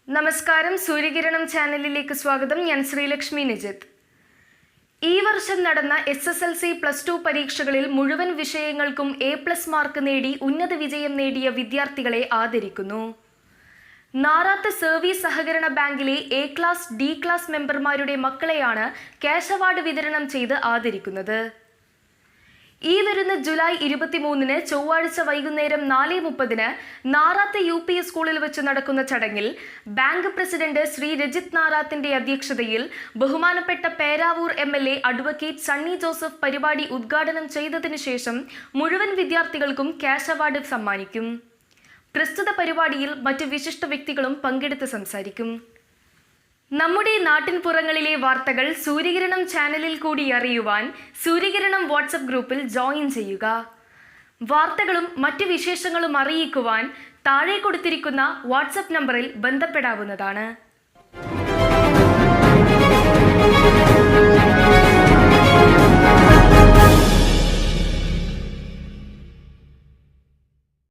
നമസ്കാരം, സൂര്യകിരണം ചാനലിലേക്ക് സ്വാഗതം. ഞാൻ ശ്രീലക്ഷ്മി നിജിത്ത്. ഈ വർഷം നടന്ന SSLC +2 പരീക്ഷകളിൽ മുഴുവൻ വിഷയങ്ങൾക്കും A+ മാർക്ക് നേടി ഉന്നത വിജയം നേടിയ വിദ്യാർത്ഥികളെ ആദരിക്കുന്നു. നാറാത്ത് സർവീസ് സഹകരണ ബാങ്കിലെ A ക്ലാസ്, D ക്ലാസ് മെമ്പർമാരുടെ മക്കളെയാണ് ക്യാഷ് അവാർഡ് വിതരണം ചെയ്ത് ആദരിക്കുന്നത്. ഈ വരുന്ന ജൂലൈ 23-ന് ചൊവ്വാഴ്ച വൈകുന്നേരം 4:30-ന് നാറാത്ത് UP സ്കൂളിൽ വെച്ച് നടക്കുന്ന ചടങ്ങിൽ ബാങ്ക് പ്രസിഡന്റ് ശ്രീ രജിത് നാറാത്തിന്റെ അധ്യക്ഷതയിൽ ബഹുമാനപ്പെട്ട പേരാവൂർ MLA അഡ്വക്കേറ്റ് സണ്ണി ജോസഫ് പരിപാടി ഉദ്ഘാടനം ചെയ്തതിനു ശേഷം മുഴുവൻ വിദ്യാർത്ഥികൾക്കും ക്യാഷ് അവാർഡ് സമ്മാനിക്കും. പ്രസ്തുത പരിപാടിയിൽ മറ്റ് വിശിഷ്ട വ്യക്തികളും പങ്കെടുത്ത് സംസാരിക്കും. നമ്മുടെ നാട്ടിൻപുറങ്ങളിലെ വാർത്തകൾ സൂര്യകിരണം ചാനലിൽ കൂടി അറിയുവാൻ സൂര്യകിരണം വാട്സപ്പ് ഗ്രൂപ്പിൽ ജോയിൻ ചെയ്യുക. വാർത്തകളും മറ്റ് വിശേഷങ്ങളും അറിയിക്കുവാൻ താഴെ കൊടുത്തിരിക്കുന്ന വാട്സപ്പ് നമ്പറിൽ ബന്ധപ്പെടാവുന്നതാണ്.